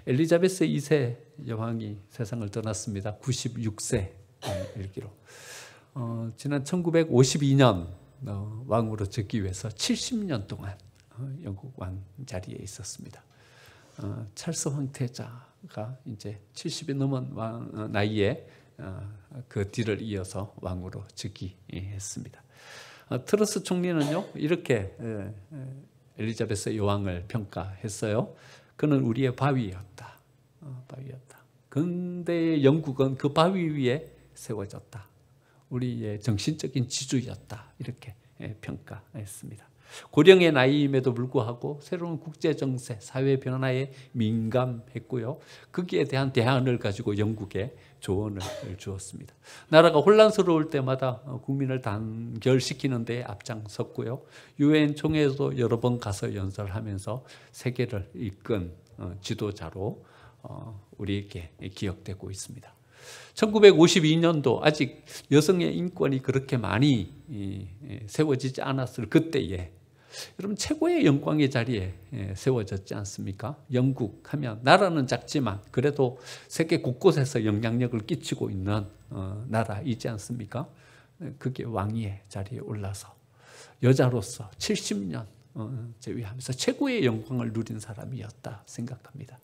엘리자베스 2세 여왕이 세상을 떠났습니다. 96세 일기로. 지난 1952년 왕으로 즉위 위해서 70년 동안 영국 왕 자리에 있었습니다. 찰스 황태자가 이제 70이 넘은 나이에 그 뒤를 이어서 왕으로 즉위했습니다. 트러스 총리는요 이렇게 엘리자베스 여왕을 평가했어요. 그는 우리의 바위였다. 근대의 영국은 그 바위 위에 세워졌다. 우리의 정신적인 지주였다. 이렇게 평가했습니다. 고령의 나이임에도 불구하고 새로운 국제정세, 사회 변화에 민감했고요. 거기에 대한 대안을 가지고 영국에 조언을 주었습니다. 나라가 혼란스러울 때마다 국민을 단결시키는 데 앞장섰고요. 유엔 총회에도 여러 번 가서 연설하면서 세계를 이끈 지도자로 우리에게 기억되고 있습니다. 1952년도 아직 여성의 인권이 그렇게 많이 세워지지 않았을 그때에 여러분 최고의 영광의 자리에 세워졌지 않습니까? 영국 하면 나라는 작지만 그래도 세계 곳곳에서 영향력을 끼치고 있는 나라이지 않습니까? 그게 왕위의 자리에 올라서 여자로서 70년 제위하면서 최고의 영광을 누린 사람이었다 생각합니다.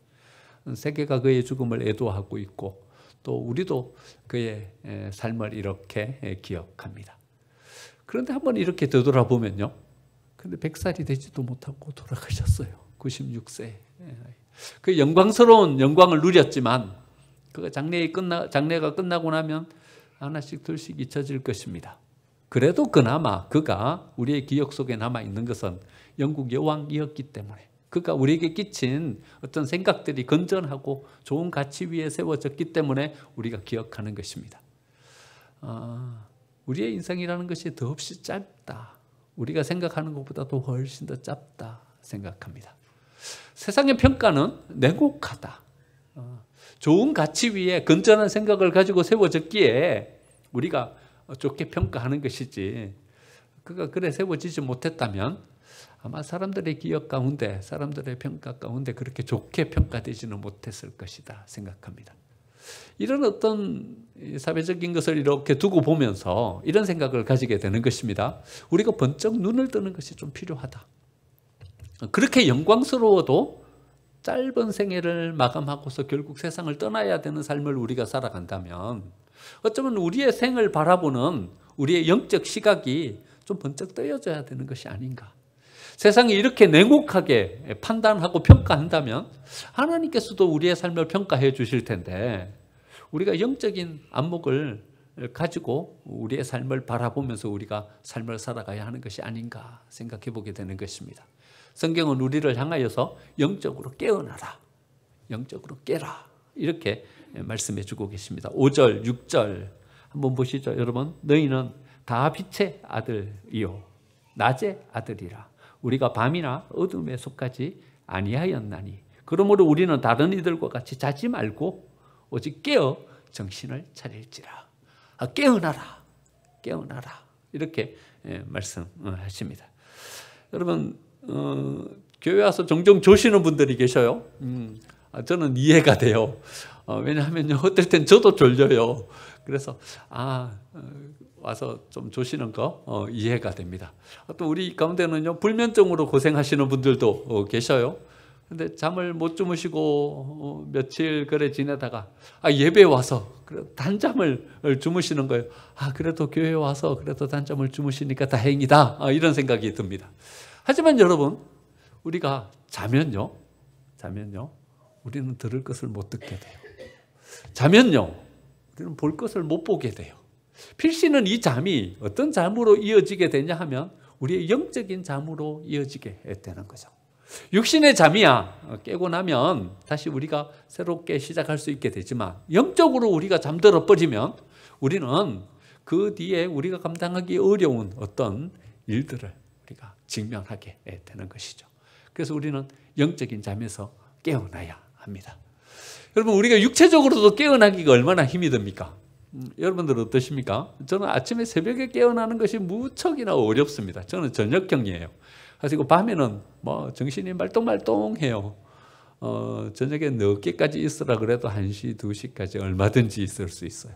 세계가 그의 죽음을 애도하고 있고 또 우리도 그의 삶을 이렇게 기억합니다. 그런데 한번 이렇게 되돌아보면요. 근데 100살이 되지도 못하고 돌아가셨어요. 96세. 그 영광스러운 영광을 누렸지만 그 장례가 끝나고 나면 하나씩 둘씩 잊혀질 것입니다. 그래도 그나마 그가 우리의 기억 속에 남아있는 것은 영국 여왕이었기 때문에 그가 우리에게 끼친 어떤 생각들이 건전하고 좋은 가치 위에 세워졌기 때문에 우리가 기억하는 것입니다. 우리의 인생이라는 것이 더없이 짧다. 우리가 생각하는 것보다도 훨씬 더 짧다 생각합니다. 세상의 평가는 냉혹하다. 좋은 가치 위에 건전한 생각을 가지고 세워졌기에 우리가 좋게 평가하는 것이지 그가 그래 세워지지 못했다면 아마 사람들의 기억 가운데 사람들의 평가 가운데 그렇게 좋게 평가되지는 못했을 것이다 생각합니다. 이런 어떤 사회적인 것을 이렇게 두고 보면서 이런 생각을 가지게 되는 것입니다. 우리가 번쩍 눈을 뜨는 것이 좀 필요하다. 그렇게 영광스러워도 짧은 생애를 마감하고서 결국 세상을 떠나야 되는 삶을 우리가 살아간다면 어쩌면 우리의 생을 바라보는 우리의 영적 시각이 좀 번쩍 떠여져야 되는 것이 아닌가. 세상이 이렇게 냉혹하게 판단하고 평가한다면 하나님께서도 우리의 삶을 평가해 주실 텐데 우리가 영적인 안목을 가지고 우리의 삶을 바라보면서 우리가 삶을 살아가야 하는 것이 아닌가 생각해 보게 되는 것입니다. 성경은 우리를 향하여서 영적으로 깨어나라, 영적으로 깨라 이렇게 말씀해 주고 계십니다. 5절, 6절 한번 보시죠. 여러분, 너희는 다 빛의 아들이요 낮의 아들이라. 우리가 밤이나 어둠에 속하지 아니하였나니 그러므로 우리는 다른 이들과 같이 자지 말고 오직 깨어 정신을 차릴지라. 깨어나라, 깨어나라 이렇게 말씀하십니다. 여러분 교회 와서 종종 조시는 분들이 계셔요. 저는 이해가 돼요. 왜냐하면 어떨 땐 저도 졸려요. 그래서 와서 좀 조시는 거 이해가 됩니다. 또 우리 가운데는요 불면증으로 고생하시는 분들도 계셔요. 근데 잠을 못 주무시고 며칠 그래 지내다가 예배 와서 단잠을 주무시는 거예요. 그래도 교회 와서 그래도 단잠을 주무시니까 다행이다 이런 생각이 듭니다. 하지만 여러분 우리가 자면요 우리는 들을 것을 못 듣게 돼요. 자면요 우리는 볼 것을 못 보게 돼요. 필시는 이 잠이 어떤 잠으로 이어지게 되냐 하면 우리의 영적인 잠으로 이어지게 되는 거죠. 육신의 잠이야 깨고 나면 다시 우리가 새롭게 시작할 수 있게 되지만 영적으로 우리가 잠들어 버리면 우리는 그 뒤에 우리가 감당하기 어려운 어떤 일들을 우리가 직면하게 되는 것이죠. 그래서 우리는 영적인 잠에서 깨어나야 합니다. 여러분 우리가 육체적으로도 깨어나기가 얼마나 힘이 듭니까? 여러분들 어떠십니까? 저는 아침에 새벽에 깨어나는 것이 무척이나 어렵습니다. 저는 저녁경이에요. 그래서 밤에는 정신이 말똥말똥해요. 저녁에 늦게까지 있으라 그래도 1시, 2시까지 얼마든지 있을 수 있어요.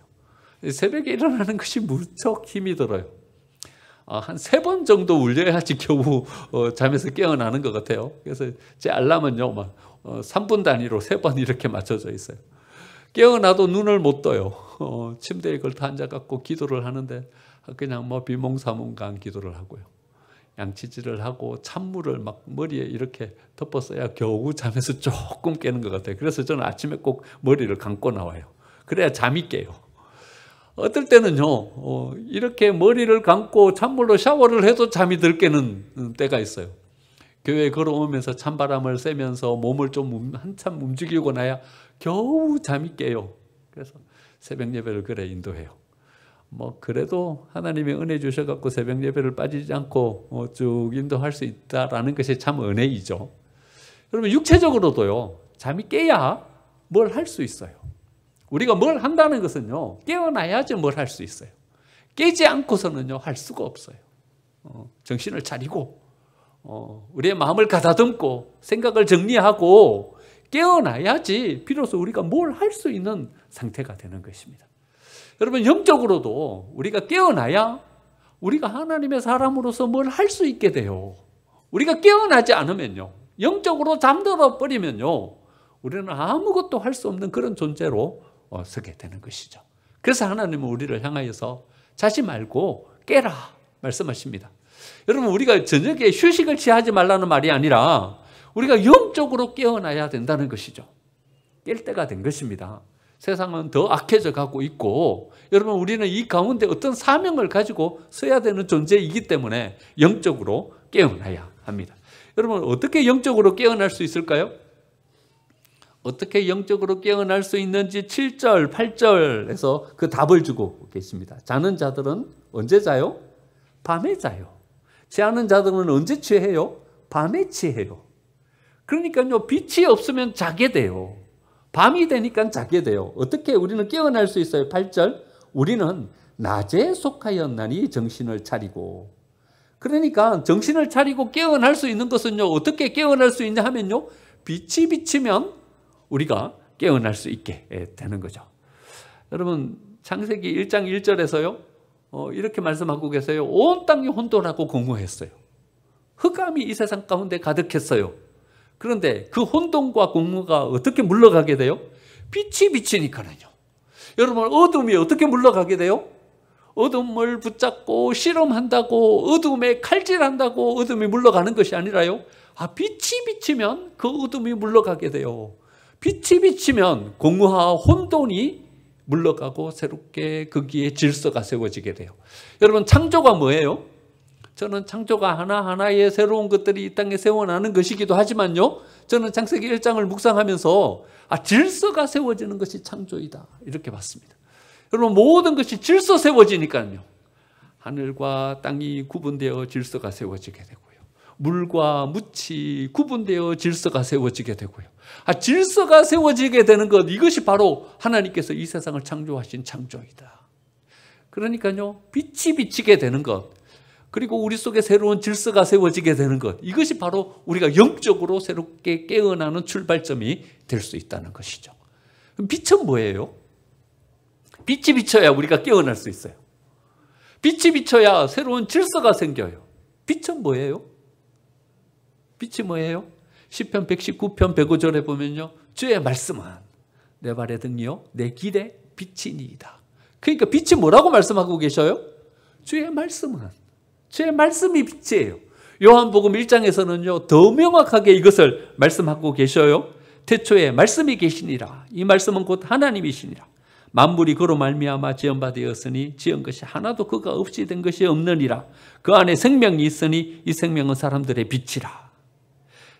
새벽에 일어나는 것이 무척 힘이 들어요. 한 3번 정도 울려야지 겨우 잠에서 깨어나는 것 같아요. 그래서 제 알람은요, 막 3분 단위로 3번 이렇게 맞춰져 있어요. 깨어나도 눈을 못 떠요. 침대에 걸터 앉아갖고 기도를 하는데 그냥 뭐 비몽사몽간 기도를 하고요. 양치질을 하고 찬물을 막 머리에 이렇게 덮었어야 겨우 잠에서 조금 깨는 것 같아요. 그래서 저는 아침에 꼭 머리를 감고 나와요. 그래야 잠이 깨요. 어떨 때는요, 이렇게 머리를 감고 찬물로 샤워를 해도 잠이 덜 깨는 때가 있어요. 교회에 걸어오면서 찬바람을 쐬면서 몸을 좀 한참 움직이고 나야 겨우 잠이 깨요. 그래서 새벽 예배를 그래 인도해요. 뭐 그래도 하나님의 은혜 주셔갖고 새벽 예배를 빠지지 않고 쭉 인도할 수 있다라는 것이 참 은혜이죠. 여러분 육체적으로도요, 잠이 깨야 뭘 할 수 있어요. 우리가 뭘 한다는 것은요, 깨어나야지 뭘 할 수 있어요. 깨지 않고서는요 할 수가 없어요. 정신을 차리고 우리의 마음을 가다듬고 생각을 정리하고 깨어나야지 비로소 우리가 뭘 할 수 있는 상태가 되는 것입니다. 여러분 영적으로도 우리가 깨어나야 우리가 하나님의 사람으로서 뭘 할 수 있게 돼요. 우리가 깨어나지 않으면요, 영적으로 잠들어 버리면요, 우리는 아무것도 할 수 없는 그런 존재로 서게 되는 것이죠. 그래서 하나님은 우리를 향하여서 자지 말고 깨라 말씀하십니다. 여러분 우리가 저녁에 휴식을 취하지 말라는 말이 아니라 우리가 영적으로 깨어나야 된다는 것이죠. 깰 때가 된 것입니다. 세상은 더 악해져 가고 있고 여러분 우리는 이 가운데 어떤 사명을 가지고 서야 되는 존재이기 때문에 영적으로 깨어나야 합니다. 여러분 어떻게 영적으로 깨어날 수 있을까요? 어떻게 영적으로 깨어날 수 있는지 7절, 8절에서 그 답을 주고 계십니다. 자는 자들은 언제 자요? 밤에 자요. 취하는 자들은 언제 취해요? 밤에 취해요. 그러니까요, 빛이 없으면 자게 돼요. 밤이 되니까 자게 돼요. 어떻게 우리는 깨어날 수 있어요? 8절, 우리는 낮에 속하였나니 정신을 차리고. 그러니까 정신을 차리고 깨어날 수 있는 것은요, 어떻게 깨어날 수 있냐 하면요, 빛이 비치면 우리가 깨어날 수 있게 되는 거죠. 여러분 창세기 1장 1절에서요 이렇게 말씀하고 계세요. 온 땅이 혼돈하고 공허했어요. 흑암이 이 세상 가운데 가득했어요. 그런데 그 혼돈과 공허가 어떻게 물러가게 돼요? 빛이 비치니까요. 여러분 어둠이 어떻게 물러가게 돼요? 어둠을 붙잡고 실험한다고, 어둠에 칼질한다고 어둠이 물러가는 것이 아니라요, 빛이 비치면 그 어둠이 물러가게 돼요. 빛이 비치면 공허와 혼돈이 물러가고 새롭게 거기에 질서가 세워지게 돼요. 여러분 창조가 뭐예요? 저는 창조가 하나하나의 새로운 것들이 이 땅에 세워나는 것이기도 하지만요, 저는 창세기 1장을 묵상하면서 질서가 세워지는 것이 창조이다 이렇게 봤습니다. 여러분 모든 것이 질서 세워지니까요, 하늘과 땅이 구분되어 질서가 세워지게 되고요, 물과 묻이 구분되어 질서가 세워지게 되고요. 질서가 세워지게 되는 것, 이것이 바로 하나님께서 이 세상을 창조하신 창조이다. 그러니까요, 빛이 비치게 되는 것, 그리고 우리 속에 새로운 질서가 세워지게 되는 것, 이것이 바로 우리가 영적으로 새롭게 깨어나는 출발점이 될 수 있다는 것이죠. 그럼 빛은 뭐예요? 빛이 비쳐야 우리가 깨어날 수 있어요. 빛이 비쳐야 새로운 질서가 생겨요. 빛은 뭐예요? 빛이 뭐예요? 시편 119편 105절에 보면요, 주의 말씀은 내 발의 등이요 내 길의 빛이니이다. 그러니까 빛이 뭐라고 말씀하고 계셔요? 주의 말씀은, 주의 말씀이 빛이에요. 요한복음 1장에서는요 더 명확하게 이것을 말씀하고 계셔요. 태초에 말씀이 계시니라. 이 말씀은 곧 하나님이시니라. 만물이 그로 말미암아 지은 바 되었으니 지은 것이 하나도 그가 없이 된 것이 없느니라. 그 안에 생명이 있으니 이 생명은 사람들의 빛이라.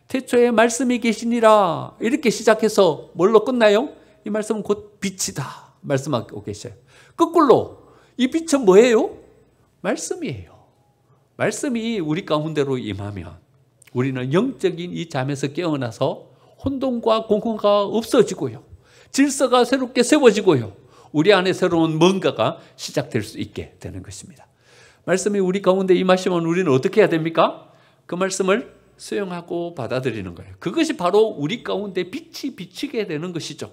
태초에 말씀이 계시니라 이렇게 시작해서 뭘로 끝나요? 이 말씀은 곧 빛이다 말씀하고 계셔요. 거꾸로 이 빛은 뭐예요? 말씀이에요. 말씀이 우리 가운데로 임하면 우리는 영적인 이 잠에서 깨어나서 혼돈과 공허가 없어지고요, 질서가 새롭게 세워지고요, 우리 안에 새로운 뭔가가 시작될 수 있게 되는 것입니다. 말씀이 우리 가운데 임하시면 우리는 어떻게 해야 됩니까? 그 말씀을 수용하고 받아들이는 거예요. 그것이 바로 우리 가운데 빛이 비치게 되는 것이죠.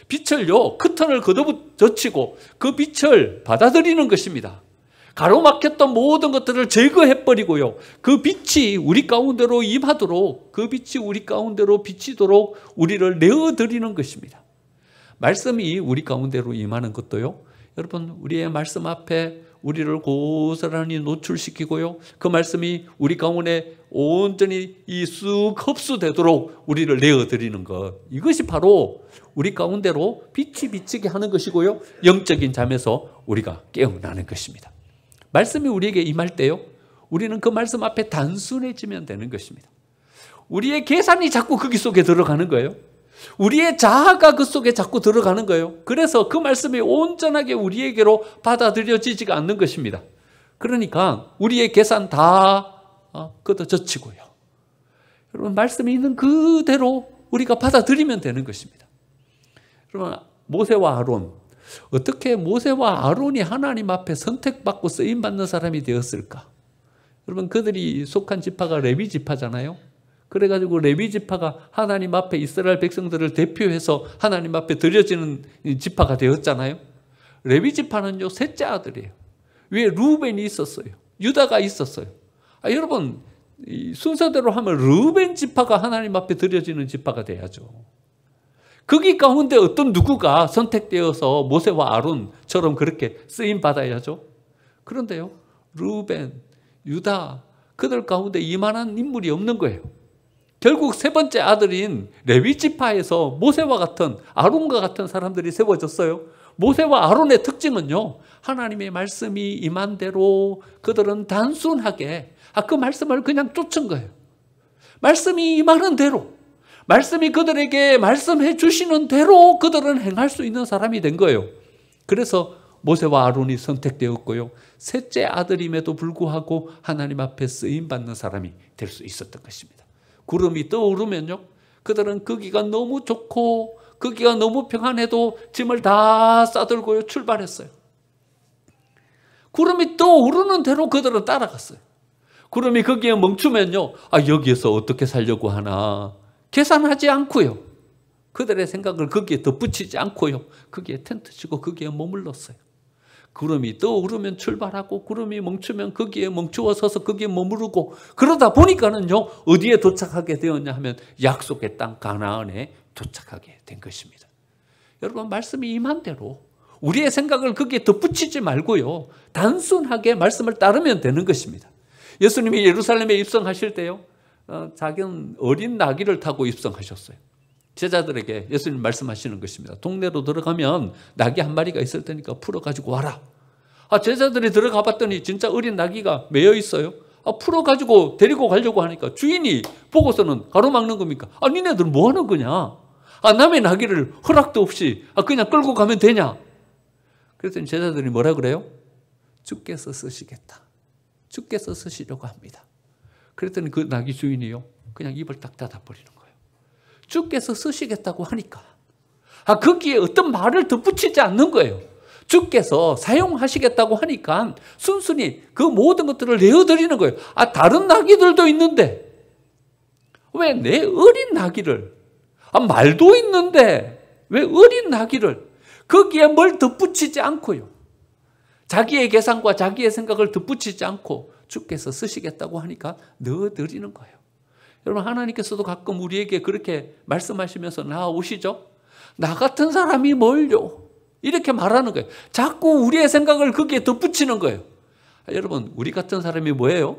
빛을요, 커튼을 걷어젖히고 그 빛을 받아들이는 것입니다. 가로막혔던 모든 것들을 제거해버리고요, 그 빛이 우리 가운데로 임하도록, 그 빛이 우리 가운데로 비치도록 우리를 내어드리는 것입니다. 말씀이 우리 가운데로 임하는 것도요, 여러분, 우리의 말씀 앞에 우리를 고스란히 노출시키고요, 그 말씀이 우리 가운데 온전히 쑥 흡수되도록 우리를 내어드리는 것, 이것이 바로 우리 가운데로 빛이 비치게 하는 것이고요, 영적인 잠에서 우리가 깨어나는 것입니다. 말씀이 우리에게 임할 때요, 우리는 그 말씀 앞에 단순해지면 되는 것입니다. 우리의 계산이 자꾸 거기 속에 들어가는 거예요. 우리의 자아가 그 속에 자꾸 들어가는 거예요. 그래서 그 말씀이 온전하게 우리에게로 받아들여지지가 않는 것입니다. 그러니까 우리의 계산 다 걷어젖히고요, 여러분, 말씀이 있는 그대로 우리가 받아들이면 되는 것입니다. 여러분, 모세와 아론, 어떻게 모세와 아론이 하나님 앞에 선택받고 쓰임받는 사람이 되었을까? 여러분, 그들이 속한 지파가 레위 지파잖아요. 그래가지고 레위 지파가 하나님 앞에 이스라엘 백성들을 대표해서 하나님 앞에 드려지는 지파가 되었잖아요. 레위 지파는요, 셋째 아들이에요. 위에 루벤이 있었어요. 유다가 있었어요. 여러분, 순서대로 하면 루벤 지파가 하나님 앞에 드려지는 지파가 돼야죠. 거기 가운데 어떤 누구가 선택되어서 모세와 아론처럼 그렇게 쓰임 받아야죠. 그런데요, 루벤, 유다, 그들 가운데 이만한 인물이 없는 거예요. 결국 세 번째 아들인 레위 지파에서 모세와 같은, 아론과 같은 사람들이 세워졌어요. 모세와 아론의 특징은요, 하나님의 말씀이 임한 대로 그들은 단순하게 그 말씀을 그냥 쫓은 거예요. 말씀이 임하는 대로, 말씀이 그들에게 말씀해 주시는 대로 그들은 행할 수 있는 사람이 된 거예요. 그래서 모세와 아론이 선택되었고요, 셋째 아들임에도 불구하고 하나님 앞에 쓰임받는 사람이 될 수 있었던 것입니다. 구름이 떠오르면요, 그들은 거기가 너무 좋고 거기가 너무 평안해도 짐을 다 싸들고요 출발했어요. 구름이 떠오르는 대로 그들은 따라갔어요. 구름이 거기에 멈추면요, 여기에서 어떻게 살려고 하나 계산하지 않고요, 그들의 생각을 거기에 덧붙이지 않고요, 거기에 텐트 치고 거기에 머물렀어요. 구름이 떠오르면 출발하고 구름이 멈추면 거기에 멈추어 서서 거기에 머무르고, 그러다 보니까는요, 어디에 도착하게 되었냐 하면 약속의 땅 가나안에 도착하게 된 것입니다. 여러분, 말씀이 임한 대로 우리의 생각을 거기에 덧붙이지 말고요, 단순하게 말씀을 따르면 되는 것입니다. 예수님이 예루살렘에 입성하실 때요, 작은 어린 나귀를 타고 입성하셨어요. 제자들에게 예수님 말씀하시는 것입니다. 동네로 들어가면 나귀 한 마리가 있을 테니까 풀어가지고 와라. 제자들이 들어가 봤더니 진짜 어린 나귀가 매여 있어요. 풀어가지고 데리고 가려고 하니까 주인이 보고서는 가로막는 겁니까? 니네들 뭐 하는 거냐? 남의 나귀를 허락도 없이 그냥 끌고 가면 되냐? 그랬더니 제자들이 뭐라 그래요? 주께서 쓰시겠다. 주께서 쓰시려고 합니다. 그랬더니 그 나귀 주인이요, 그냥 입을 딱 닫아버리는 거예요. 주께서 쓰시겠다고 하니까 거기에 어떤 말을 덧붙이지 않는 거예요. 주께서 사용하시겠다고 하니까 순순히 그 모든 것들을 내어드리는 거예요. 다른 나귀들도 있는데 왜 내 어린 나귀를, 말도 있는데 왜 어린 나귀를, 거기에 뭘 덧붙이지 않고요, 자기의 계산과 자기의 생각을 덧붙이지 않고 주께서 쓰시겠다고 하니까 넣어드리는 거예요. 여러분, 하나님께서도 가끔 우리에게 그렇게 말씀하시면서 나오시죠? 나 같은 사람이 뭘요? 이렇게 말하는 거예요. 자꾸 우리의 생각을 거기에 덧붙이는 거예요. 여러분, 우리 같은 사람이 뭐예요?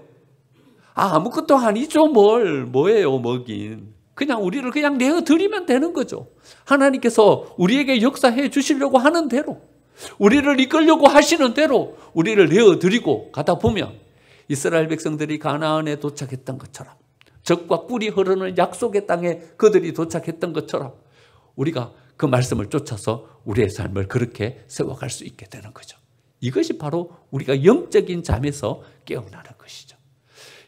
아무것도 아니죠. 뭐예요, 뭐긴. 그냥 우리를 그냥 내어드리면 되는 거죠. 하나님께서 우리에게 역사해 주시려고 하는 대로, 우리를 이끌려고 하시는 대로 우리를 내어드리고 가다 보면 이스라엘 백성들이 가나안에 도착했던 것처럼, 젖과 꿀이 흐르는 약속의 땅에 그들이 도착했던 것처럼 우리가 그 말씀을 쫓아서 우리의 삶을 그렇게 세워갈 수 있게 되는 거죠. 이것이 바로 우리가 영적인 잠에서 깨어나는 것이죠.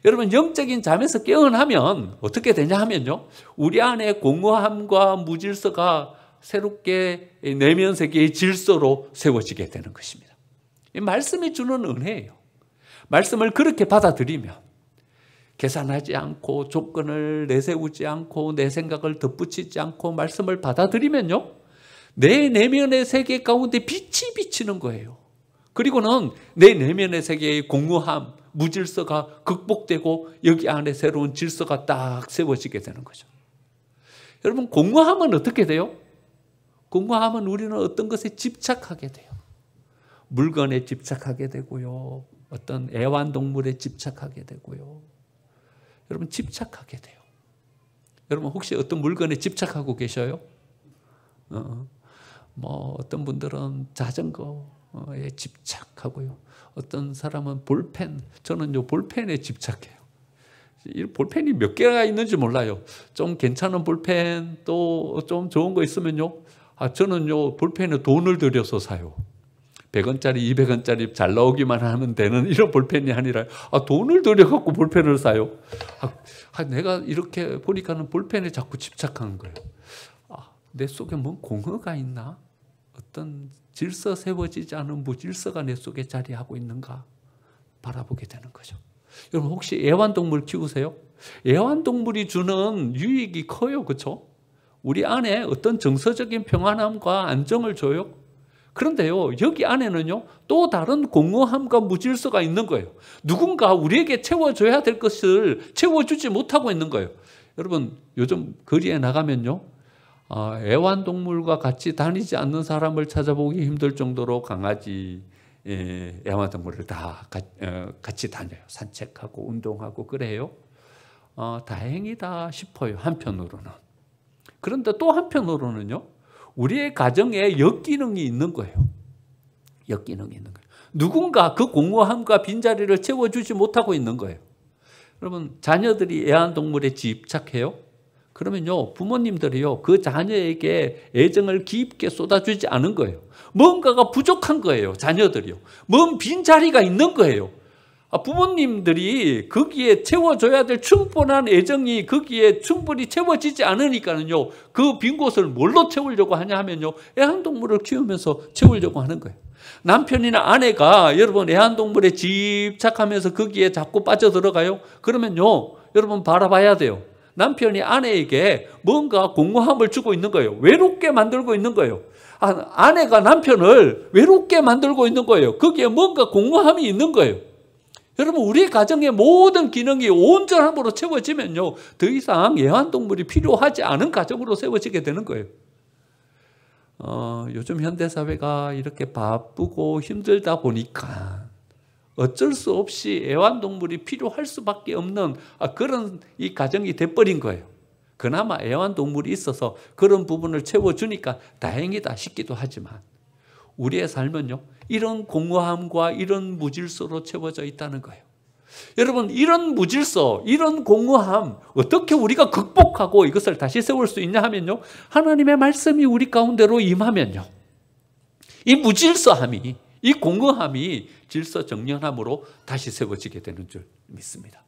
여러분, 영적인 잠에서 깨어나면 어떻게 되냐 하면요, 우리 안에 공허함과 무질서가 새롭게 내면 세계의 질서로 세워지게 되는 것입니다. 이 말씀이 주는 은혜예요. 말씀을 그렇게 받아들이면 계산하지 않고 조건을 내세우지 않고 내 생각을 덧붙이지 않고 말씀을 받아들이면요, 내 내면의 세계 가운데 빛이 비치는 거예요. 그리고는 내 내면의 세계의 공허함, 무질서가 극복되고 여기 안에 새로운 질서가 딱 세워지게 되는 거죠. 여러분, 공허함은 어떻게 돼요? 공허함은 우리는 어떤 것에 집착하게 돼요. 물건에 집착하게 되고요. 어떤 애완동물에 집착하게 되고요. 여러분, 집착하게 돼요. 여러분, 혹시 어떤 물건에 집착하고 계셔요? 어떤 분들은 자전거에 집착하고요. 어떤 사람은 볼펜, 저는 볼펜에 집착해요. 이 볼펜이 몇 개가 있는지 몰라요. 좀 괜찮은 볼펜, 또 좀 좋은 거 있으면요, 저는요, 볼펜에 돈을 들여서 사요. 100원짜리, 200원짜리 잘 나오기만 하면 되는 이런 볼펜이 아니라 돈을 들여갖고 볼펜을 사요. 내가 이렇게 보니까는 볼펜에 자꾸 집착하는 거예요. 내 속에 뭔 공허가 있나? 어떤 질서 세워지지 않은 무질서가 내 속에 자리하고 있는가? 바라보게 되는 거죠. 여러분, 혹시 애완동물 키우세요? 애완동물이 주는 유익이 커요. 그렇죠? 우리 안에 어떤 정서적인 평안함과 안정을 줘요. 그런데요, 여기 안에는요, 또 다른 공허함과 무질서가 있는 거예요. 누군가 우리에게 채워줘야 될 것을 채워주지 못하고 있는 거예요. 여러분, 요즘 거리에 나가면요, 애완동물과 같이 다니지 않는 사람을 찾아보기 힘들 정도로 강아지, 애완동물을 다 같이 다녀요. 산책하고 운동하고 그래요. 다행이다 싶어요, 한편으로는. 그런데 또 한편으로는요, 우리의 가정에 역기능이 있는 거예요. 역기능이 있는 거예요. 누군가 그 공허함과 빈자리를 채워주지 못하고 있는 거예요. 여러분, 자녀들이 애완동물에 집착해요? 그러면요, 부모님들이요, 그 자녀에게 애정을 깊게 쏟아주지 않은 거예요. 뭔가가 부족한 거예요, 자녀들이요. 뭔 빈자리가 있는 거예요. 부모님들이 거기에 채워줘야 될 충분한 애정이 거기에 충분히 채워지지 않으니까는요, 그 빈 곳을 뭘로 채우려고 하냐 하면요, 애완동물을 키우면서 채우려고 하는 거예요. 남편이나 아내가 여러분 애완동물에 집착하면서 거기에 자꾸 빠져들어가요? 그러면요, 여러분 바라봐야 돼요. 남편이 아내에게 뭔가 공허함을 주고 있는 거예요. 외롭게 만들고 있는 거예요. 아내가 남편을 외롭게 만들고 있는 거예요. 거기에 뭔가 공허함이 있는 거예요. 여러분, 우리 가정의 모든 기능이 온전함으로 채워지면요, 더 이상 애완동물이 필요하지 않은 가정으로 세워지게 되는 거예요. 요즘 현대사회가 이렇게 바쁘고 힘들다 보니까 어쩔 수 없이 애완동물이 필요할 수밖에 없는 그런 이 가정이 돼버린 거예요. 그나마 애완동물이 있어서 그런 부분을 채워주니까 다행이다 싶기도 하지만, 우리의 삶은요, 이런 공허함과 이런 무질서로 채워져 있다는 거예요. 여러분, 이런 무질서, 이런 공허함 어떻게 우리가 극복하고 이것을 다시 세울 수 있냐 하면요, 하나님의 말씀이 우리 가운데로 임하면요, 이 무질서함이, 이 공허함이 질서 정연함으로 다시 세워지게 되는 줄 믿습니다.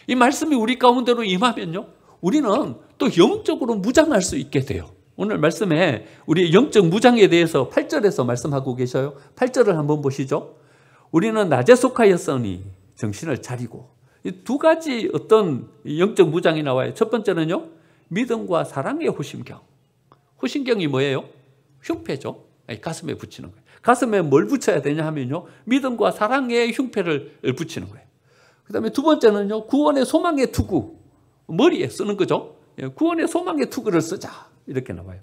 이 말씀이 우리 가운데로 임하면요, 우리는 또 영적으로 무장할 수 있게 돼요. 오늘 말씀에 우리 영적 무장에 대해서 8절에서 말씀하고 계셔요. 8절을 한번 보시죠. 우리는 낮에 속하였으니 정신을 차리고. 이 두 가지 어떤 영적 무장이 나와요. 첫 번째는요, 믿음과 사랑의 호심경. 호심경이 뭐예요? 흉패죠. 가슴에 붙이는 거예요. 가슴에 뭘 붙여야 되냐 하면요, 믿음과 사랑의 흉패를 붙이는 거예요. 그 다음에 두 번째는요, 구원의 소망의 투구. 머리에 쓰는 거죠. 구원의 소망의 투구를 쓰자, 이렇게 나와요.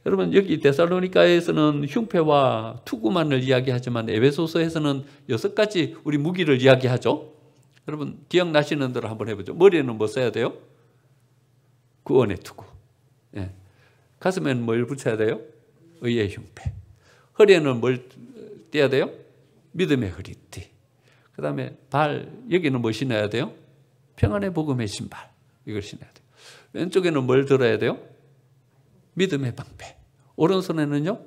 여러분, 여기 데살로니가에서는 흉패와 투구만을 이야기하지만 에베소서에서는 6가지 우리 무기를 이야기하죠. 여러분, 기억나시는 대로 한번 해보죠. 머리에는 뭐 써야 돼요? 구원의 투구. 가슴에는 뭘 붙여야 돼요? 의의 흉패. 허리에는 뭘 떼야 돼요? 믿음의 허리띠. 그 다음에 발, 여기는 뭐 신어야 돼요? 평안의 복음의 신발. 이걸 신어야 돼요. 왼쪽에는 뭘 들어야 돼요? 믿음의 방패. 오른손에는요,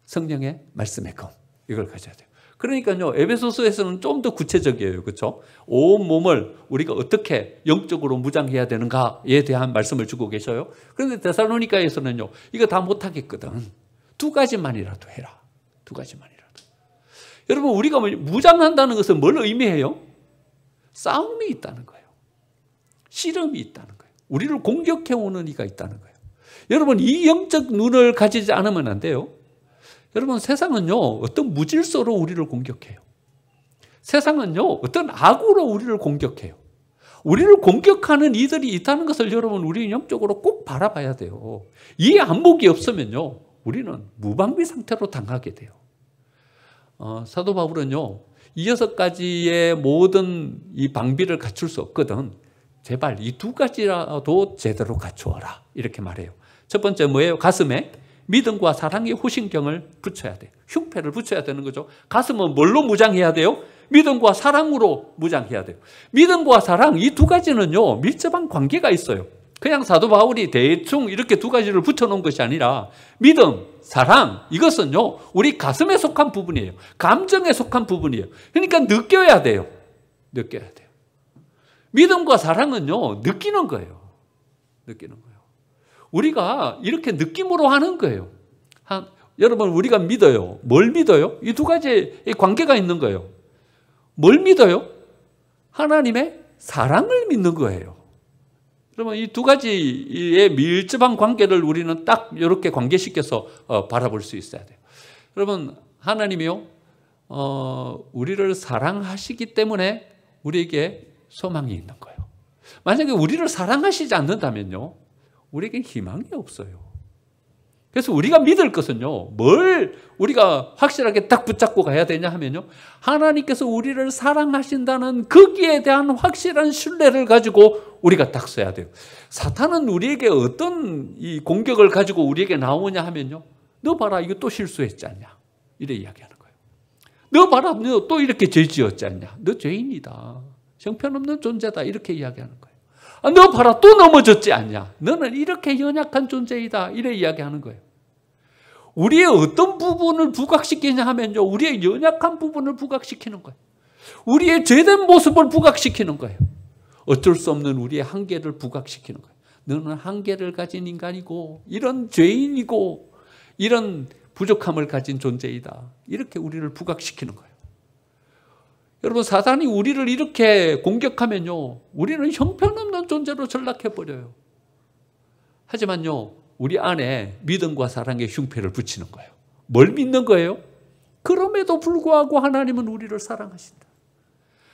성령의 말씀의 검. 이걸 가져야 돼요. 그러니까요, 에베소서에서는 좀 더 구체적이에요. 그렇죠? 온 몸을 우리가 어떻게 영적으로 무장해야 되는가에 대한 말씀을 주고 계셔요. 그런데 데살로니가에서는요, 이거 다 못하겠거든. 2가지만이라도 해라. 2가지만이라도. 여러분, 우리가 무장한다는 것은 뭘 의미해요? 싸움이 있다는 거예요. 씨름이 있다는 거예요. 우리를 공격해오는 이가 있다는 거예요. 여러분, 이 영적 눈을 가지지 않으면 안 돼요. 여러분, 세상은요, 어떤 무질서로 우리를 공격해요. 세상은요, 어떤 악으로 우리를 공격해요. 우리를 공격하는 이들이 있다는 것을 여러분, 우리 영적으로 꼭 바라봐야 돼요. 이 안목이 없으면요, 우리는 무방비 상태로 당하게 돼요. 사도 바울은요, 이 6가지의 모든 이 방비를 갖출 수 없거든. 제발 이 2가지라도 제대로 갖추어라. 이렇게 말해요. 첫 번째 뭐예요? 가슴에 믿음과 사랑의 호신경을 붙여야 돼요. 흉패를 붙여야 되는 거죠. 가슴은 뭘로 무장해야 돼요? 믿음과 사랑으로 무장해야 돼요. 믿음과 사랑, 이 2가지는요, 밀접한 관계가 있어요. 그냥 사도 바울이 대충 이렇게 2가지를 붙여놓은 것이 아니라 믿음, 사랑, 이것은요, 우리 가슴에 속한 부분이에요. 감정에 속한 부분이에요. 그러니까 느껴야 돼요. 느껴야 돼요. 믿음과 사랑은요, 느끼는 거예요. 느끼는 거예요. 우리가 이렇게 느낌으로 하는 거예요. 여러분, 우리가 믿어요. 뭘 믿어요? 이 2가지의 관계가 있는 거예요. 뭘 믿어요? 하나님의 사랑을 믿는 거예요. 그러면 이 2가지의 밀접한 관계를 우리는 딱 이렇게 관계시켜서 바라볼 수 있어야 돼요. 여러분, 하나님이요, 우리를 사랑하시기 때문에 우리에게 소망이 있는 거예요. 만약에 우리를 사랑하시지 않는다면요, 우리에겐 희망이 없어요. 그래서 우리가 믿을 것은요, 뭘 우리가 확실하게 딱 붙잡고 가야 되냐 하면요, 하나님께서 우리를 사랑하신다는 거기에 대한 확실한 신뢰를 가지고 우리가 딱 써야 돼요. 사탄은 우리에게 어떤 이 공격을 가지고 우리에게 나오냐 하면요, 너 봐라, 이거 또 실수했지 않냐, 이래 이야기하는 거예요. 너 봐라, 너 또 이렇게 죄 지었지 않냐, 너 죄인이다, 형편없는 존재다, 이렇게 이야기하는 거예요. 너 봐라, 또 넘어졌지 않냐, 너는 이렇게 연약한 존재이다, 이래 이야기하는 거예요. 우리의 어떤 부분을 부각시키냐 하면요, 우리의 연약한 부분을 부각시키는 거예요. 우리의 죄된 모습을 부각시키는 거예요. 어쩔 수 없는 우리의 한계를 부각시키는 거예요. 너는 한계를 가진 인간이고, 이런 죄인이고, 이런 부족함을 가진 존재이다, 이렇게 우리를 부각시키는 거예요. 여러분, 사단이 우리를 이렇게 공격하면요, 우리는 형편없는 존재로 전락해버려요. 하지만요, 우리 안에 믿음과 사랑의 흉패를 붙이는 거예요. 뭘 믿는 거예요? 그럼에도 불구하고 하나님은 우리를 사랑하신다.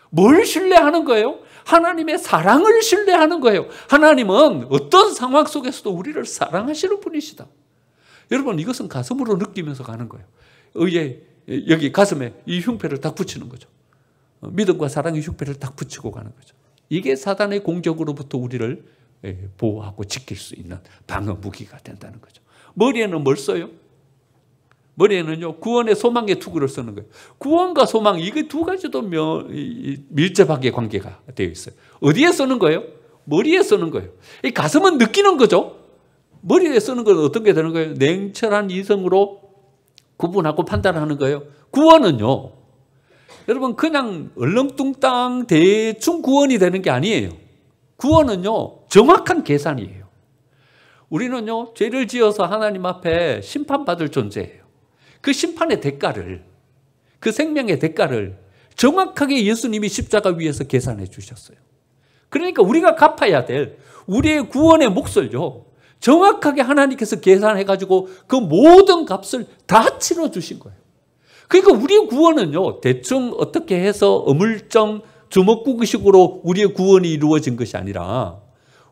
뭘 신뢰하는 거예요? 하나님의 사랑을 신뢰하는 거예요. 하나님은 어떤 상황 속에서도 우리를 사랑하시는 분이시다. 여러분, 이것은 가슴으로 느끼면서 가는 거예요. 여기 가슴에 이 흉패를 딱 붙이는 거죠. 믿음과 사랑의 흉패를 딱 붙이고 가는 거죠. 이게 사단의 공격으로부터 우리를 보호하고 지킬 수 있는 방어 무기가 된다는 거죠. 머리에는 뭘 써요? 머리에는요, 구원의 소망의 투구를 쓰는 거예요. 구원과 소망, 이게 2가지도 밀접하게 관계가 되어 있어요. 어디에 쓰는 거예요? 머리에 쓰는 거예요. 이 가슴은 느끼는 거죠. 머리에 쓰는 건 어떤 게 되는 거예요? 냉철한 이성으로 구분하고 판단하는 거예요. 구원은요, 여러분, 그냥 얼렁뚱땅 대충 구원이 되는 게 아니에요. 구원은요, 정확한 계산이에요. 우리는요, 죄를 지어서 하나님 앞에 심판받을 존재예요. 그 심판의 대가를, 그 생명의 대가를 정확하게 예수님이 십자가 위에서 계산해 주셨어요. 그러니까 우리가 갚아야 될 우리의 구원의 몫을요, 정확하게 하나님께서 계산해가지고 그 모든 값을 다 치러주신 거예요. 그러니까 우리의 구원은요, 대충 어떻게 해서 어물쩡 주먹구구식으로 우리의 구원이 이루어진 것이 아니라,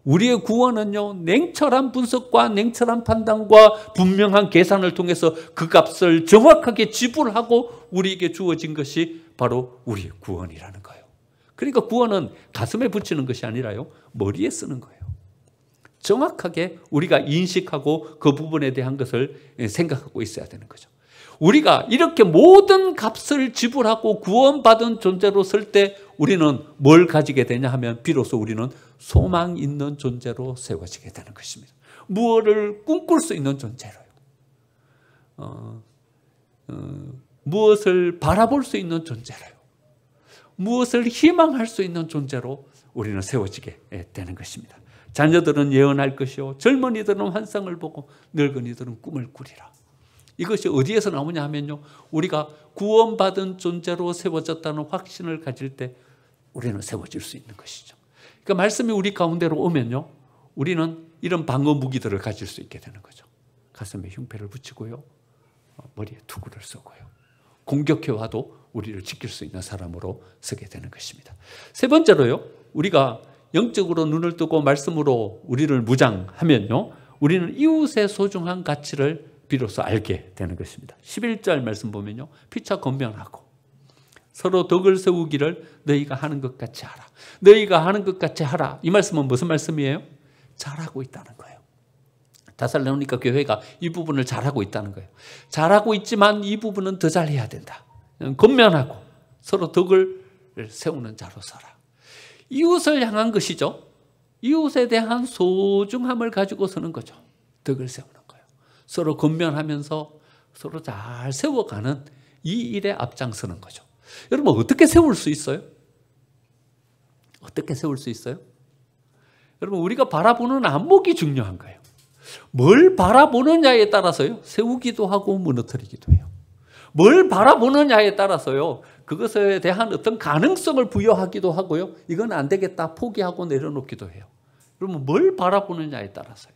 우리의 구원은요, 냉철한 분석과 냉철한 판단과 분명한 계산을 통해서 그 값을 정확하게 지불하고 우리에게 주어진 것이 바로 우리의 구원이라는 거예요. 그러니까 구원은 가슴에 붙이는 것이 아니라요, 머리에 쓰는 거예요. 정확하게 우리가 인식하고 그 부분에 대한 것을 생각하고 있어야 되는 거죠. 우리가 이렇게 모든 값을 지불하고 구원받은 존재로 설 때 우리는 뭘 가지게 되냐 하면, 비로소 우리는 소망 있는 존재로 세워지게 되는 것입니다. 무엇을 꿈꿀 수 있는 존재로요. 무엇을 바라볼 수 있는 존재로요. 무엇을 희망할 수 있는 존재로 우리는 세워지게 되는 것입니다. 자녀들은 예언할 것이요, 젊은이들은 환상을 보고 늙은이들은 꿈을 꾸리라. 이것이 어디에서 나오냐 하면요, 우리가 구원받은 존재로 세워졌다는 확신을 가질 때 우리는 세워질 수 있는 것이죠. 그러니까 말씀이 우리 가운데로 오면요, 우리는 이런 방어 무기들을 가질 수 있게 되는 거죠. 가슴에 흉패를 붙이고요, 머리에 투구를 쏘고요, 공격해 와도 우리를 지킬 수 있는 사람으로 서게 되는 것입니다. 세 번째로요, 우리가 영적으로 눈을 뜨고 말씀으로 우리를 무장하면요, 우리는 이웃의 소중한 가치를 비로소 알게 되는 것입니다. 11절 말씀 보면요, 피차 권면하고 서로 덕을 세우기를 너희가 하는 것 같이 하라. 너희가 하는 것 같이 하라. 이 말씀은 무슨 말씀이에요? 잘하고 있다는 거예요. 데살로니가 교회가 이 부분을 잘하고 있다는 거예요. 잘하고 있지만 이 부분은 더 잘해야 된다. 권면하고 서로 덕을 세우는 자로 서라. 이웃을 향한 것이죠. 이웃에 대한 소중함을 가지고 서는 거죠. 덕을 세우는 거예요. 서로 권면하면서 서로 잘 세워가는 이 일에 앞장서는 거죠. 여러분, 어떻게 세울 수 있어요? 어떻게 세울 수 있어요? 여러분, 우리가 바라보는 안목이 중요한 거예요. 뭘 바라보느냐에 따라서요, 세우기도 하고 무너뜨리기도 해요. 뭘 바라보느냐에 따라서요, 그것에 대한 어떤 가능성을 부여하기도 하고요, 이건 안 되겠다 포기하고 내려놓기도 해요. 여러분, 뭘 바라보느냐에 따라서요.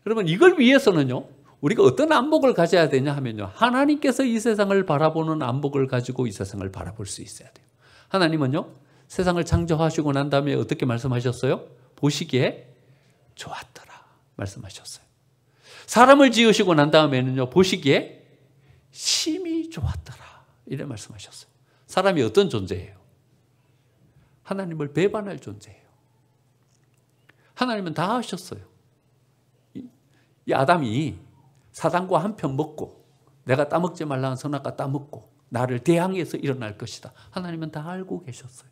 여러분, 이걸 위해서는요, 우리가 어떤 안목을 가져야 되냐 하면요, 하나님께서 이 세상을 바라보는 안목을 가지고 이 세상을 바라볼 수 있어야 돼요. 하나님은요, 세상을 창조하시고 난 다음에 어떻게 말씀하셨어요? 보시기에 좋았더라 말씀하셨어요. 사람을 지으시고 난 다음에는요, 보시기에 심히 좋았더라 이래 말씀하셨어요. 사람이 어떤 존재예요? 하나님을 배반할 존재예요. 하나님은 다 하셨어요. 이 아담이 사단과 한편 먹고 내가 따먹지 말라는 선악과 따먹고 나를 대항해서 일어날 것이다. 하나님은 다 알고 계셨어요.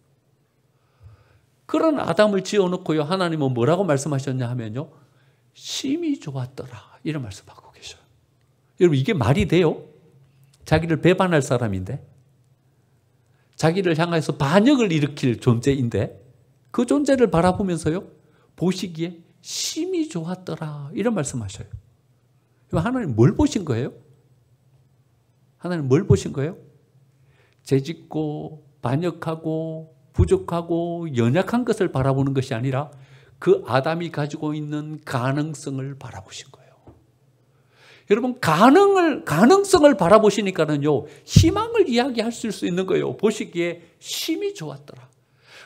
그런 아담을 지어놓고요, 하나님은 뭐라고 말씀하셨냐 하면요, 심히 좋았더라 이런 말씀하고 계셔요. 여러분, 이게 말이 돼요? 자기를 배반할 사람인데, 자기를 향해서 반역을 일으킬 존재인데, 그 존재를 바라보면서요, 보시기에 심히 좋았더라 이런 말씀하셔요. 하나님 뭘 보신 거예요? 하나님 뭘 보신 거예요? 죄짓고 반역하고 부족하고 연약한 것을 바라보는 것이 아니라 그 아담이 가지고 있는 가능성을 바라보신 거예요. 여러분, 가능성을 바라보시니까는요, 희망을 이야기할 수 있는 거예요. 보시기에 심히 좋았더라.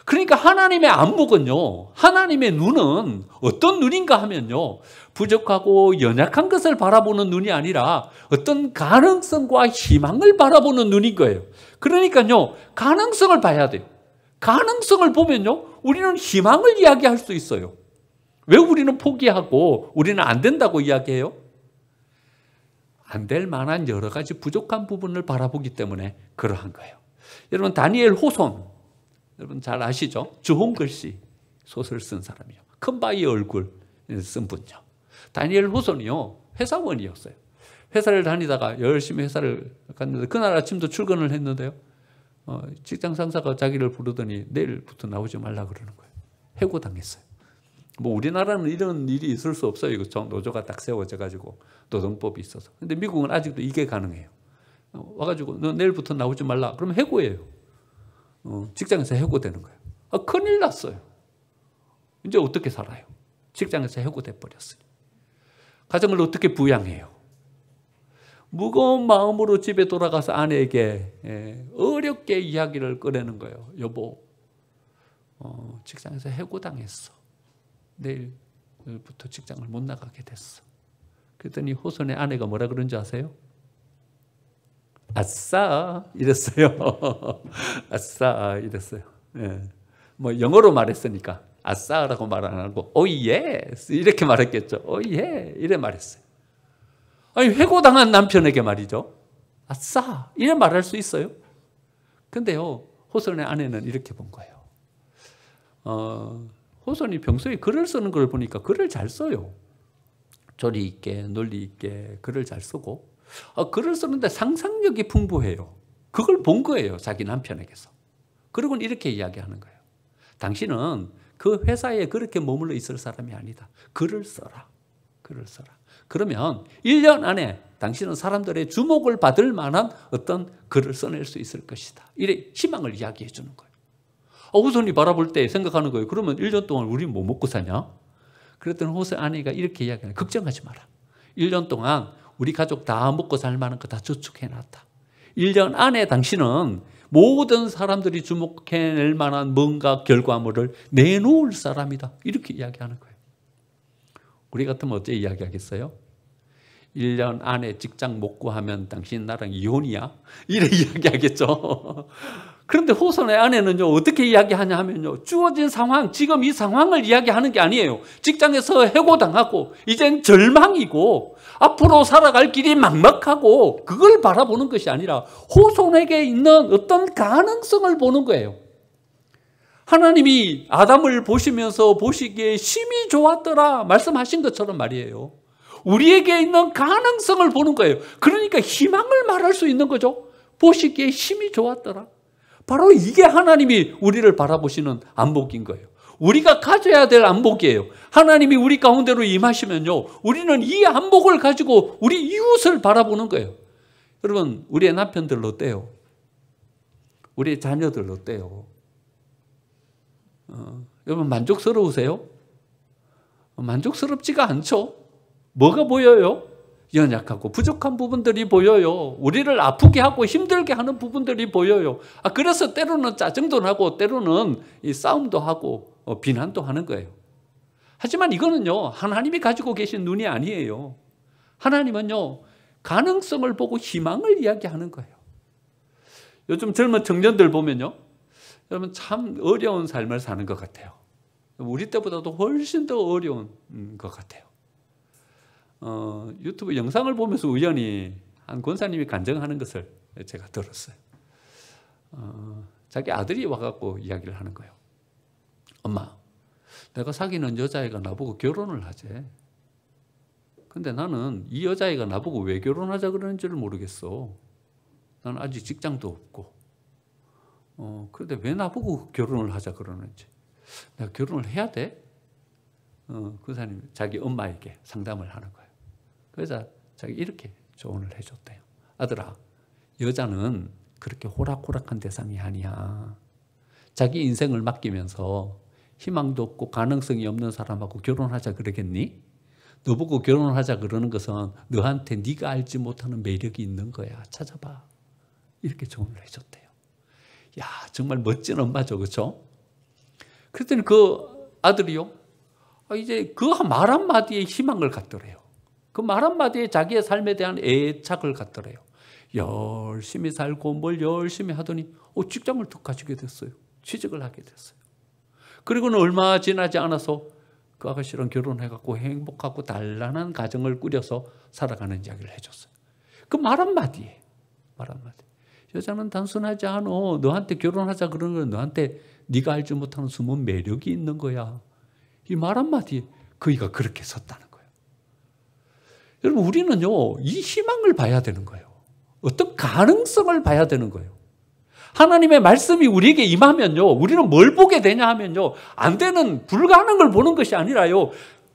그러니까 하나님의 안목은요, 하나님의 눈은 어떤 눈인가 하면요, 부족하고 연약한 것을 바라보는 눈이 아니라 어떤 가능성과 희망을 바라보는 눈인 거예요. 그러니까요, 가능성을 봐야 돼요. 가능성을 보면요, 우리는 희망을 이야기할 수 있어요. 왜 우리는 포기하고 우리는 안 된다고 이야기해요? 안 될 만한 여러 가지 부족한 부분을 바라보기 때문에 그러한 거예요. 여러분, 다니엘 호손, 여러분 잘 아시죠? 주홍글씨 소설 쓴 사람이요. 큰바위 얼굴 쓴 분요. 다니엘 호손이요, 회사원이었어요. 회사를 다니다가 열심히 회사를 갔는데 그날 아침도 출근을 했는데요, 직장 상사가 자기를 부르더니 내일부터 나오지 말라 그러는 거예요. 해고당했어요. 뭐 우리나라는 이런 일이 있을 수 없어요. 이거 노조가 딱 세워져 가지고 노동법이 있어서. 근데 미국은 아직도 이게 가능해요. 와가지고 너 내일부터 나오지 말라. 그러면 해고예요. 직장에서 해고되는 거예요. 큰일 났어요. 이제 어떻게 살아요? 직장에서 해고돼 버렸어요. 가정을 어떻게 부양해요? 무거운 마음으로 집에 돌아가서 아내에게 어렵게 이야기를 꺼내는 거예요. 여보, 직장에서 해고당했어. 내일부터 직장을 못 나가게 됐어. 그랬더니 호손의 아내가 뭐라 그런지 아세요? 아싸 이랬어요. 아싸 이랬어요. 예. 뭐 영어로 말했으니까 아싸라고 말 안 하고 오이 예스 이렇게 말했겠죠. 오이 예 이래 말했어요. 아니, 해고당한 남편에게 말이죠, 아싸 이래 말할 수 있어요? 근데요, 호손의 아내는 이렇게 본 거예요. 호손이 평소에 글을 쓰는 걸 보니까 글을 잘 써요. 조리 있게 논리 있게 글을 잘 쓰고, 글을 쓰는데 상상력이 풍부해요. 그걸 본 거예요, 자기 남편에게서. 그리고는 이렇게 이야기하는 거예요. 당신은 그 회사에 그렇게 머물러 있을 사람이 아니다. 글을 써라. 글을 써라. 그러면 1년 안에 당신은 사람들의 주목을 받을 만한 어떤 글을 써낼 수 있을 것이다. 이래 희망을 이야기해 주는 거예요. 호선이 바라볼 때 생각하는 거예요. 그러면 1년 동안 우리 뭐 먹고 사냐? 그랬더니 호선 아내가 이렇게 이야기해요. 걱정하지 마라. 1년 동안 우리 가족 다 먹고 살 만한 거 다 저축해놨다. 1년 안에 당신은 모든 사람들이 주목해낼 만한 뭔가 결과물을 내놓을 사람이다. 이렇게 이야기하는 거예요. 우리 같으면 어째 이야기하겠어요? 1년 안에 직장 못 구하면 당신 나랑 이혼이야? 이래 이야기하겠죠. 그런데 호선의 아내는요, 어떻게 이야기하냐 하면요, 주어진 상황, 지금 이 상황을 이야기하는 게 아니에요. 직장에서 해고당하고, 이젠 절망이고, 앞으로 살아갈 길이 막막하고, 그걸 바라보는 것이 아니라, 호선에게 있는 어떤 가능성을 보는 거예요. 하나님이 아담을 보시면서 보시기에 심히 좋았더라 말씀하신 것처럼 말이에요. 우리에게 있는 가능성을 보는 거예요. 그러니까 희망을 말할 수 있는 거죠. 보시기에 심히 좋았더라. 바로 이게 하나님이 우리를 바라보시는 안목인 거예요. 우리가 가져야 될 안목이에요. 하나님이 우리 가운데로 임하시면요, 우리는 이 안목을 가지고 우리 이웃을 바라보는 거예요. 여러분, 우리의 남편들 어때요? 우리의 자녀들 어때요? 여러분, 만족스러우세요? 만족스럽지가 않죠. 뭐가 보여요? 연약하고 부족한 부분들이 보여요. 우리를 아프게 하고 힘들게 하는 부분들이 보여요. 그래서 때로는 짜증도 나고 때로는 이 싸움도 하고 비난도 하는 거예요. 하지만 이거는요, 하나님이 가지고 계신 눈이 아니에요. 하나님은요, 가능성을 보고 희망을 이야기하는 거예요. 요즘 젊은 청년들 보면요, 여러분 참 어려운 삶을 사는 것 같아요. 우리 때보다도 훨씬 더 어려운 것 같아요. 유튜브 영상을 보면서 우연히 한 권사님이 간증하는 것을 제가 들었어요. 자기 아들이 와갖고 이야기를 하는 거예요. 엄마, 내가 사귀는 여자애가 나보고 결혼을 하재. 근데 나는 이 여자애가 나보고 왜 결혼하자 그러는지를 모르겠어. 나는 아직 직장도 없고. 그런데 왜 나보고 결혼을 하자 그러는지. 내가 결혼을 해야 돼? 권사님이 자기 엄마에게 상담을 하는 거예요. 그래서 자기 이렇게 조언을 해줬대요. 아들아, 여자는 그렇게 호락호락한 대상이 아니야. 자기 인생을 맡기면서 희망도 없고 가능성이 없는 사람하고 결혼하자 그러겠니? 너보고 결혼하자 그러는 것은 너한테 네가 알지 못하는 매력이 있는 거야. 찾아봐. 이렇게 조언을 해줬대요. 야, 정말 멋진 엄마죠. 그렇죠? 그랬더니 그 아들이요, 이제 그 말 한마디에 희망을 갖더래요. 그 말 한마디에 자기의 삶에 대한 애착을 갖더래요. 열심히 살고 뭘 열심히 하더니 직장을 툭 가지게 됐어요. 취직을 하게 됐어요. 그리고는 얼마 지나지 않아서 그 아가씨랑 결혼해갖고 행복하고 단란한 가정을 꾸려서 살아가는 이야기를 해줬어요. 그 말 한마디에, 말 한마디. 여자는 단순하지 않아. 너한테 결혼하자 그러는 건 너한테 네가 알지 못하는 숨은 매력이 있는 거야. 이 말 한마디에 그이가 그렇게 섰다는 거예요. 여러분, 우리는요, 이 희망을 봐야 되는 거예요. 어떤 가능성을 봐야 되는 거예요. 하나님의 말씀이 우리에게 임하면요, 우리는 뭘 보게 되냐 하면요, 안 되는 불가능을 보는 것이 아니라요,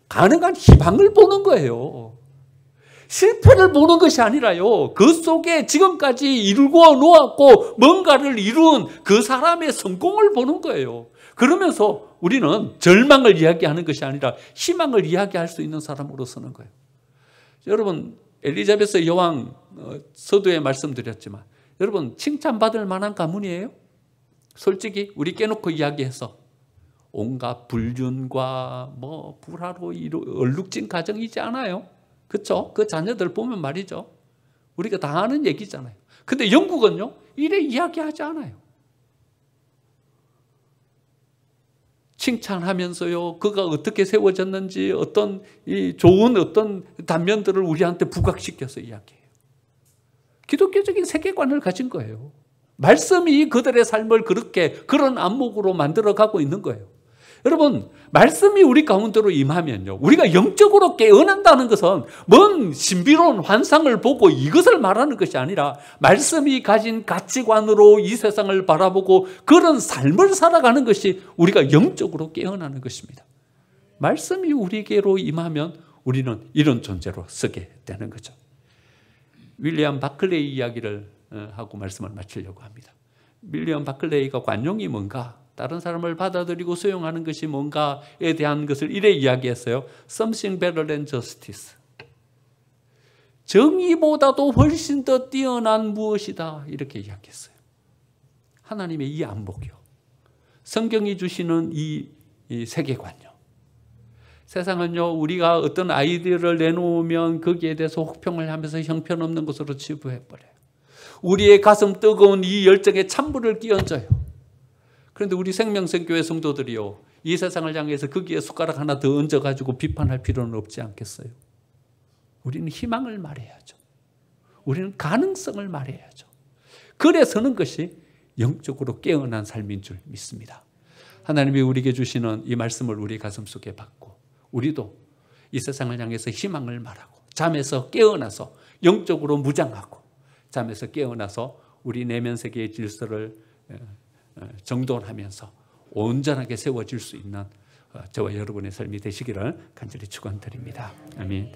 가능한 희망을 보는 거예요. 실패를 보는 것이 아니라요, 그 속에 지금까지 이루고 놓았고 뭔가를 이룬 그 사람의 성공을 보는 거예요. 그러면서 우리는 절망을 이야기하는 것이 아니라 희망을 이야기할 수 있는 사람으로 서는 거예요. 여러분, 엘리자베스 여왕 서두에 말씀드렸지만, 여러분, 칭찬받을 만한 가문이에요? 솔직히 우리 깨놓고 이야기해서 온갖 불륜과 불화로 얼룩진 가정이지 않아요? 그렇죠? 그 자녀들 보면 말이죠. 우리가 다 아는 얘기잖아요. 근데 영국은요, 이래 이야기하지 않아요. 칭찬하면서요, 그가 어떻게 세워졌는지 어떤 이 좋은 어떤 단면들을 우리한테 부각시켜서 이야기해요. 기독교적인 세계관을 가진 거예요. 말씀이 그들의 삶을 그렇게 그런 안목으로 만들어가고 있는 거예요. 여러분, 말씀이 우리 가운데로 임하면요, 우리가 영적으로 깨어난다는 것은 뭔 신비로운 환상을 보고 이것을 말하는 것이 아니라 말씀이 가진 가치관으로 이 세상을 바라보고 그런 삶을 살아가는 것이 우리가 영적으로 깨어나는 것입니다. 말씀이 우리에게로 임하면 우리는 이런 존재로 서게 되는 거죠. 윌리엄 바클레이 이야기를 하고 말씀을 마치려고 합니다. 윌리엄 바클레이가 관용이 뭔가 다른 사람을 받아들이고 수용하는 것이 뭔가에 대한 것을 이래 이야기했어요. Something better than justice. 정의보다도 훨씬 더 뛰어난 무엇이다. 이렇게 이야기했어요. 하나님의 이 안목이요. 성경이 주시는 이 세계관요. 세상은요, 우리가 어떤 아이디어를 내놓으면 거기에 대해서 혹평을 하면서 형편없는 것으로 치부해버려요. 우리의 가슴 뜨거운 이 열정에 찬물을 끼얹어요. 그런데 우리 생명선교회 성도들이요, 이 세상을 향해서 거기에 숟가락 하나 더 얹어가지고 비판할 필요는 없지 않겠어요? 우리는 희망을 말해야죠. 우리는 가능성을 말해야죠. 그래서는 것이 영적으로 깨어난 삶인 줄 믿습니다. 하나님이 우리에게 주시는 이 말씀을 우리 가슴속에 받고 우리도 이 세상을 향해서 희망을 말하고 잠에서 깨어나서 영적으로 무장하고 잠에서 깨어나서 우리 내면 세계의 질서를 정돈하면서 온전하게 세워질 수 있는 저와 여러분의 삶이 되시기를 간절히 축원드립니다. 아멘.